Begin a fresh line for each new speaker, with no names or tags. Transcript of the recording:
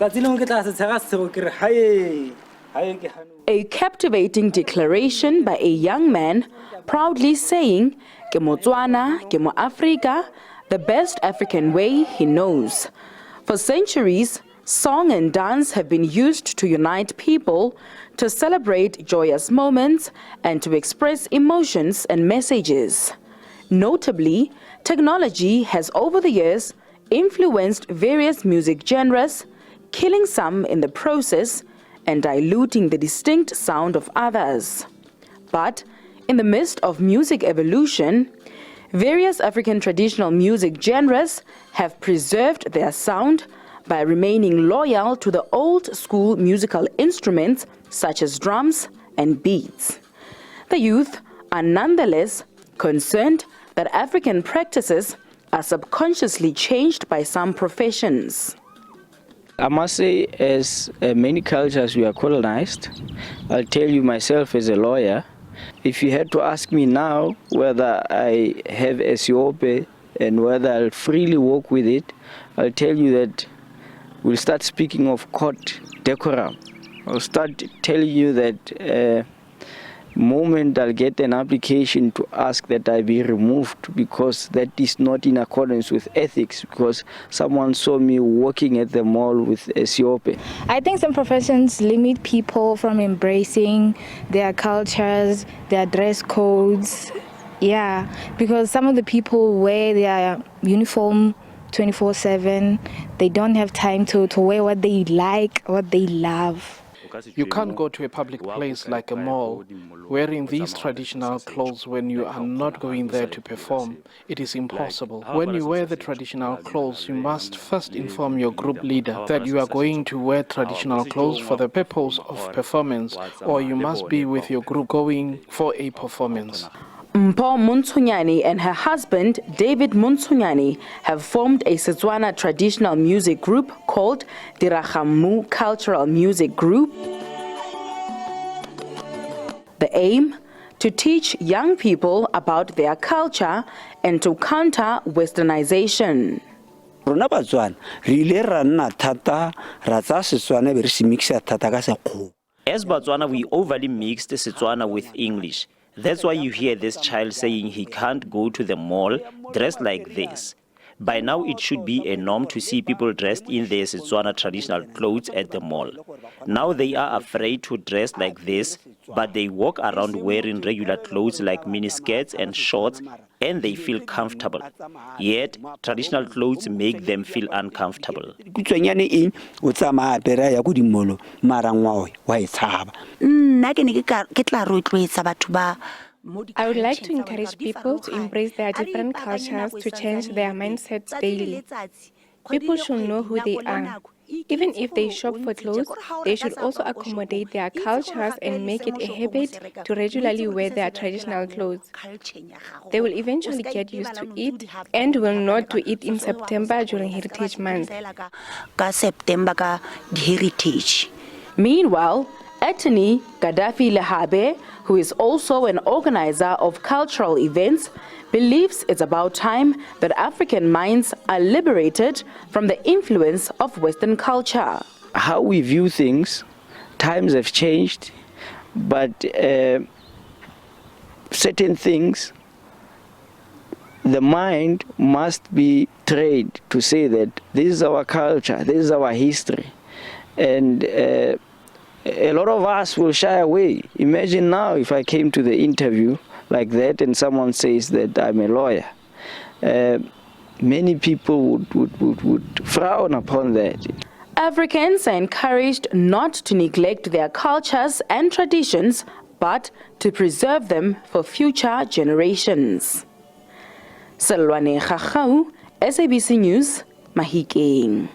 A captivating declaration by a young man proudly saying, "Ke Motswana, ke Mo Afrika," the best African way he knows. For centuries, song and dance have been used to unite people, to celebrate joyous moments, and to express emotions and messages. Notably, technology has over the years influenced various music genres, killing some in the process and diluting the distinct sound of others. But in the midst of music evolution, various African traditional music genres have preserved their sound by remaining loyal to the old school musical instruments such as drums and beats. The youth are nonetheless concerned that African practices are subconsciously changed by some professions.
I must say, as many cultures we are colonized, I'll tell you myself as a lawyer, if you had to ask me now whether I have SABC and whether I'll freely work with it, I'll tell you that we'll start speaking of court decorum. I'll start telling you that moment I'll get an application to ask that I be removed because that is not in accordance with ethics, because someone saw me walking at the mall with a SABC.
I think some professions limit people from embracing their cultures, their dress codes. Yeah, because some of the people wear their uniform 24/7. They don't have time to wear what they like, what they love.
You can't go to a public place like a mall wearing these traditional clothes when you are not going there to perform. It is impossible. When you wear the traditional clothes, you must first inform your group leader that you are going to wear traditional clothes for the purpose of performance, or you must be with your group going for a performance.
Mpho Monthunyane and her husband, David Monthunyane, have formed a Batswana traditional music group called Batswana Cultural Music Group. The aim? To teach young people about their culture and to counter westernization.
Rona Batswana, re ile ra nna thata ra tsa Setswana be re se mixa thata ka Sekgowa.
As Batswana, we overly mixed Setswana with English. That's why you hear this child saying he can't go to the mall dressed like this. By now, it should be a norm to see people dressed in their Batswana traditional clothes at the mall. Now they are afraid to dress like this, but they walk around wearing regular clothes like miniskirts and shorts, and they feel comfortable. Yet, traditional clothes make them feel uncomfortable.
I would like to encourage people to embrace their different cultures, to change their mindsets daily. People should know who they are. Even if they shop for clothes, they should also accommodate their cultures and make it a habit to regularly wear their traditional clothes. They will eventually get used to it and will know to it in September during Heritage Month.
Meanwhile, Attorney Gaddafi Lehabe, who is also an organizer of cultural events, believes it's about time that African minds are liberated from the influence of Western culture.
How we view things, times have changed, but certain things, the mind must be trained to say that this is our culture, this is our history. And a lot of us will shy away. Imagine now if I came to the interview like that and someone says that I'm a lawyer. Many people would frown upon that.
Africans are encouraged not to neglect their cultures and traditions, but to preserve them for future generations. Salwane Khachau, SABC News, Mahikeng.